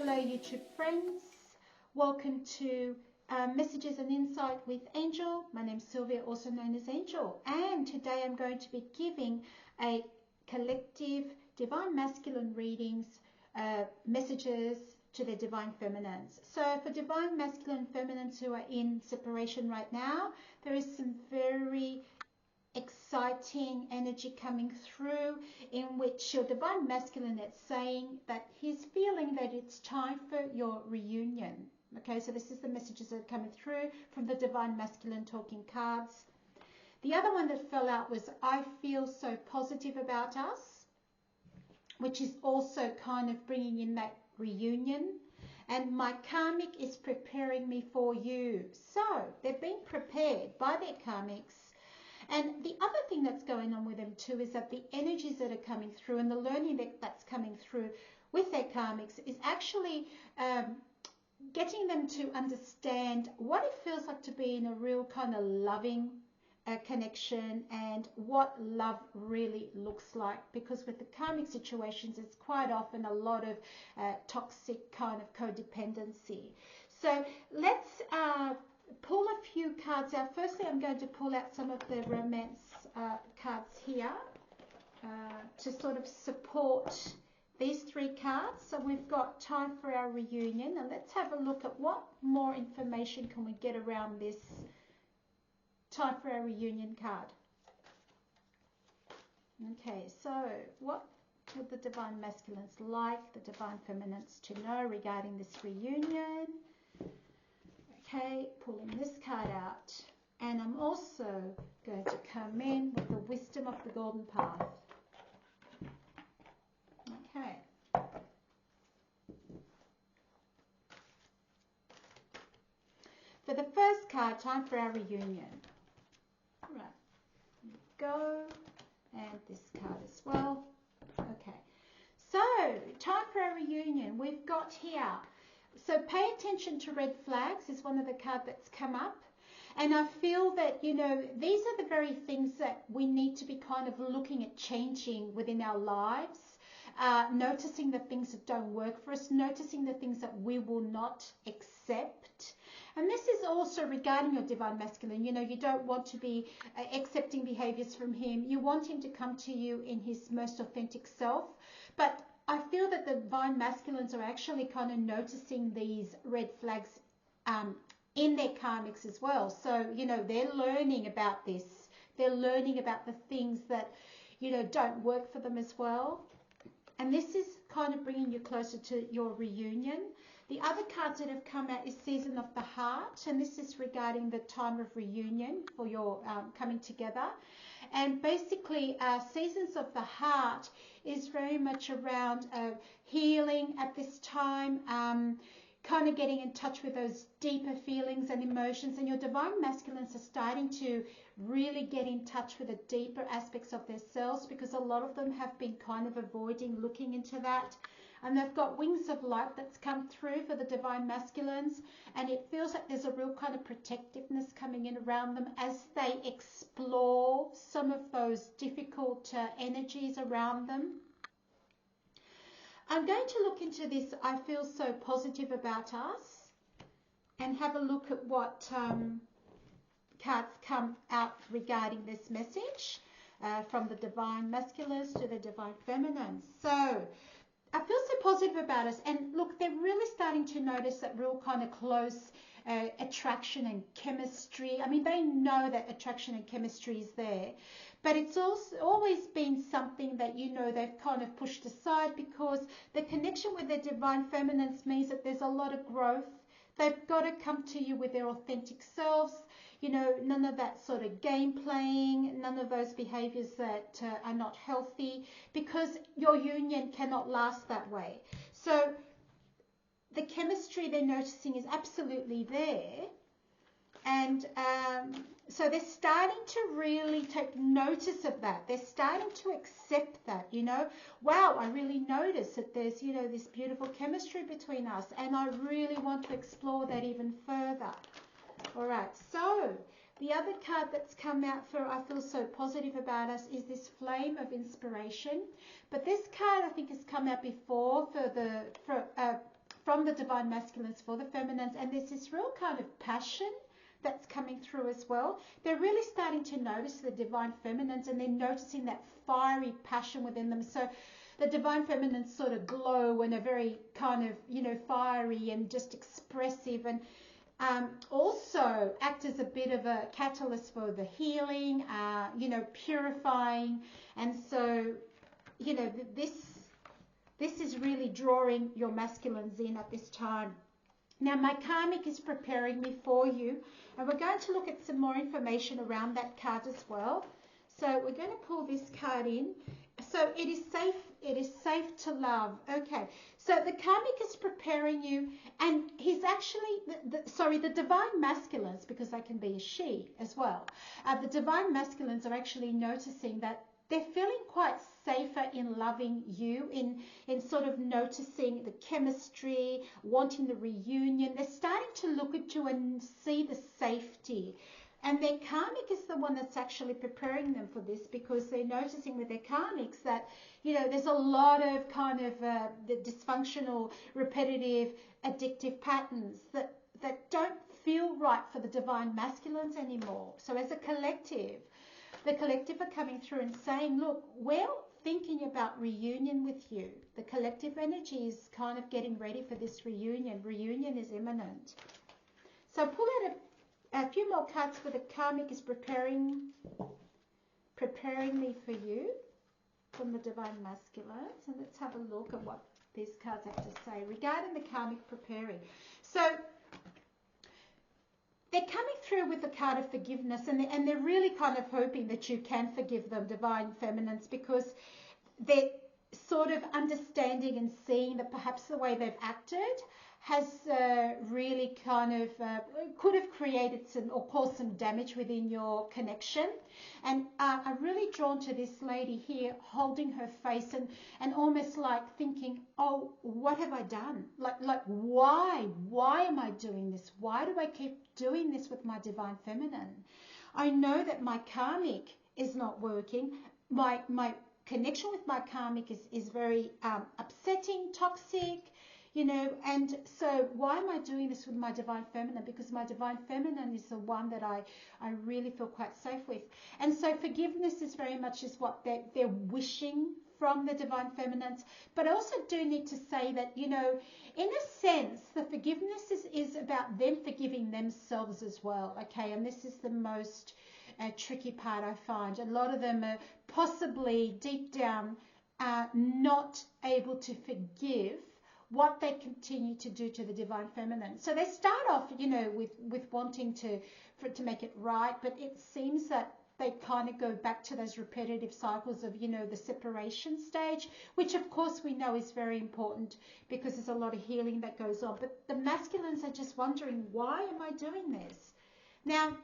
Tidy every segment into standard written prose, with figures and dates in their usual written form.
Hello YouTube friends, welcome to Messages and Insight with Angel. My name is Sylvia, also known as Angel, and today I'm going to be giving a collective Divine Masculine readings, messages to the Divine Feminines. So for Divine Masculine Feminines who are in separation right now, there is some very exciting energy coming through in which your Divine Masculine is saying that he's feeling that it's time for your reunion. Okay, so this is the messages that are coming through from the Divine Masculine talking cards. The other one that fell out was I feel so positive about us, which is also kind of bringing in that reunion. And my karmic is preparing me for you. So they've been prepared by their karmics. And the other thing that's going on with them too is that the energies that are coming through and the learning that's coming through with their karmics is actually getting them to understand what it feels like to be in a real kind of loving connection and what love really looks like. Because with the karmic situations, it's quite often a lot of toxic kind of codependency. So let's pull a few cards out. Firstly, I'm going to pull out some of the romance cards here to sort of support these three cards. So we've got time for our reunion, and let's have a look at what more information can we get around this time for our reunion card. Okay, so what would the Divine Masculines like the Divine Feminines to know regarding this reunion? Okay, pulling this card out, and I'm also going to come in with the wisdom of the golden path. Okay. For the first card, time for our reunion. Right, here we go, and this card as well. Okay, so time for our reunion. We've got here. So pay attention to red flags is one of the cards that's come up. And I feel that, you know, these are the very things that we need to be kind of looking at changing within our lives, noticing the things that don't work for us, noticing the things that we will not accept. And this is also regarding your Divine Masculine. You know, you don't want to be accepting behaviors from him. You want him to come to you in his most authentic self. But I feel that the Divine Masculines are actually kind of noticing these red flags in their karmics as well. So, you know, they're learning about this. They're learning about the things that, you know, don't work for them as well. And this is kind of bringing you closer to your reunion. The other cards that have come out is Season of the Heart, and this is regarding the time of reunion for your coming together. And basically, Seasons of the Heart is very much around healing at this time, kind of getting in touch with those deeper feelings and emotions. And your Divine Masculines are starting to really get in touch with the deeper aspects of themselves, because a lot of them have been kind of avoiding looking into that. And they've got wings of light that's come through for the Divine Masculines, and it feels like there's a real kind of protectiveness coming in around them as they explore some of those difficult energies around them. I'm going to look into this I feel so positive about us and have a look at what cards come out regarding this message from the Divine Masculines to the Divine Feminines. So I feel so positive about us, and look, they're really starting to notice that real kind of close attraction and chemistry. I mean, they know that attraction and chemistry is there, but it's also always been something that, you know, they've kind of pushed aside, because the connection with their Divine Feminines means that there's a lot of growth. They've got to come to you with their authentic selves. You know, none of that sort of game playing, none of those behaviors that are not healthy, because your union cannot last that way. So the chemistry they're noticing is absolutely there. And so they're starting to really take notice of that. They're starting to accept that, you know. Wow, I really notice that there's, you know, this beautiful chemistry between us, and I really want to explore that even further. All right, so the other card that's come out for I feel so positive about us is this Flame of Inspiration. But this card I think has come out before for from the divine masculines for the feminines, and there's this real kind of passion that's coming through as well. They're really starting to notice the divine feminines, and they're noticing that fiery passion within them. So the divine feminines sort of glow and are very kind of, you know, fiery and just expressive, and also act as a bit of a catalyst for the healing, you know, purifying. And so, you know, this is really drawing your masculines in at this time. Now, my karmic is preparing me for you, and we're going to look at some more information around that card as well. So we're going to pull this card in. So it is safe to love. Okay, so the karmic is preparing you, and he's actually, the divine masculines, because they can be a she as well. The divine masculines are actually noticing that they're feeling quite safer in loving you, in sort of noticing the chemistry, wanting the reunion. They're starting to look at you and see the safety. And their karmic is the one that's actually preparing them for this, because they're noticing with their karmics that, you know, there's a lot of kind of the dysfunctional, repetitive, addictive patterns that don't feel right for the divine masculines anymore. So as a collective, the collective are coming through and saying, look, we're thinking about reunion with you. The collective energy is kind of getting ready for this reunion. Reunion is imminent. So pull out a few more cards for the karmic is preparing me for you from the divine masculines. And let's have a look at what these cards have to say regarding the karmic preparing. So they're coming through with the card of forgiveness, and they're really kind of hoping that you can forgive them, divine feminines, because they're sort of understanding and seeing that perhaps the way they've acted has really kind of could have created some or caused some damage within your connection. And I'm really drawn to this lady here holding her face and almost like thinking, oh, what have I done? Like why am I doing this? Why do I keep doing this with my divine feminine? I know that my karmic is not working. My connection with my karmic is very upsetting, toxic, you know, and so why am I doing this with my divine feminine? Because my divine feminine is the one that I really feel quite safe with. And so forgiveness is very much is what they're wishing from the divine feminines. But I also do need to say that, you know, in a sense, the forgiveness is about them forgiving themselves as well, okay? And this is the most tricky part I find. A lot of them are possibly deep down not able to forgive what they continue to do to the divine feminine. So they start off, you know, with wanting to make it right, but it seems that they kind of go back to those repetitive cycles of, you know, the separation stage, which of course we know is very important because there's a lot of healing that goes on. But the masculines are just wondering, why am I doing this? Now,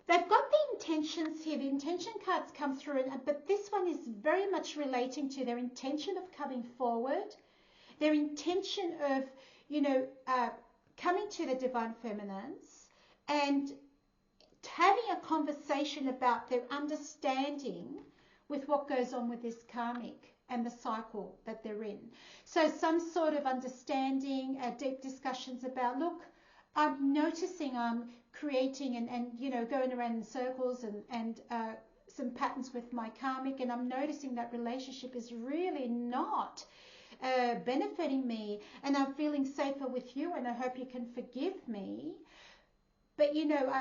they've got the intentions here. The intention cards come through, but this one is very much relating to their intention of coming forward, their intention of, you know, coming to the divine feminines and having a conversation about their understanding with what goes on with this karmic and the cycle that they're in. So some sort of understanding, deep discussions about, look, I'm noticing I'm creating and you know, going around in circles and some patterns with my karmic, and I'm noticing that relationship is really not benefiting me, and I'm feeling safer with you, and I hope you can forgive me. But you know,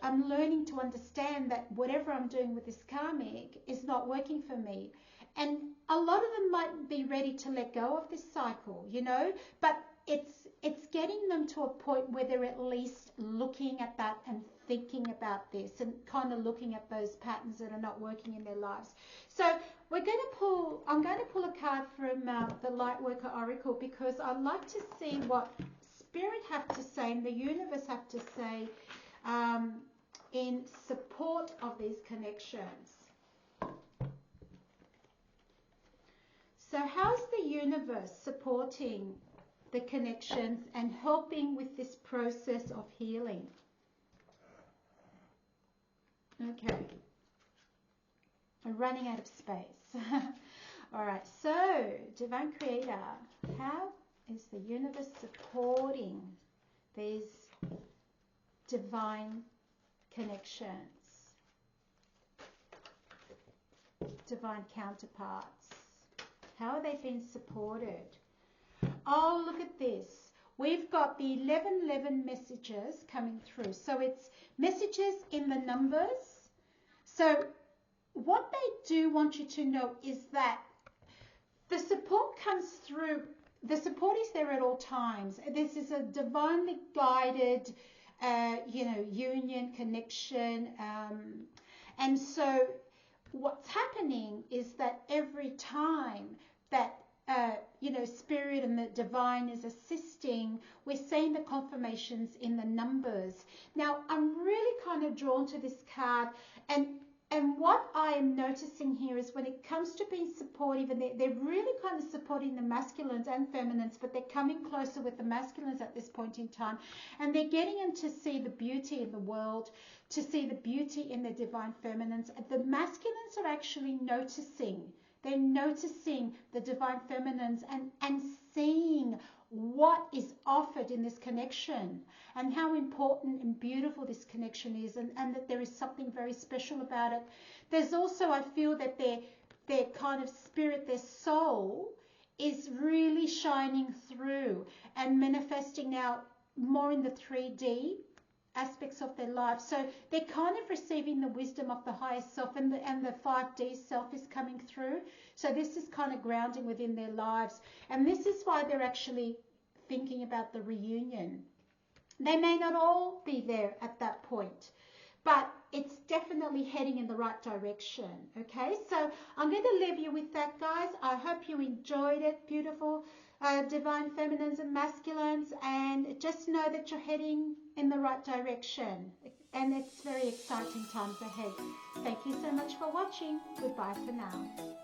I'm learning to understand that whatever I'm doing with this karmic is not working for me. And a lot of them might be ready to let go of this cycle, you know, but it's getting them to a point where they're at least looking at that and thinking about this and kind of looking at those patterns that are not working in their lives. So I'm going to pull a card from the Lightworker Oracle, because I'd like to see what Spirit have to say and the universe have to say in support of these connections. So how's the universe supporting the connections and helping with this process of healing? Okay. I'm running out of space. All right. So, Divine Creator, how is the universe supporting these divine connections, divine counterparts? How are they being supported? Oh, look at this. We've got the 1111 messages coming through. So it's messages in the numbers. So what they do want you to know is that the support comes through. The support is there at all times. This is a divinely guided, union, connection. And so what's happening is that every time that Spirit and the divine is assisting, we're seeing the confirmations in the numbers. Now, I'm really kind of drawn to this card, and what I am noticing here is when it comes to being supportive, and they're really kind of supporting the masculines and feminines, but they're coming closer with the masculines at this point in time, and they're getting them to see the beauty in the world, to see the beauty in the divine feminines. The masculines are actually noticing. They're noticing the divine feminines and seeing what is offered in this connection and how important and beautiful this connection is, and that there is something very special about it. There's also, I feel that their kind of spirit, their soul is really shining through and manifesting now more in the 3D aspects of their life. So they're kind of receiving the wisdom of the higher self, and the 5D self is coming through. So this is kind of grounding within their lives, and this is why they're actually thinking about the reunion. They may not all be there at that point, but it's definitely heading in the right direction. Okay, so I'm going to leave you with that, guys. I hope you enjoyed it. Beautiful divine feminines and masculines, and just know that you're heading in the right direction, and it's very exciting times ahead. Thank you so much for watching. Goodbye for now.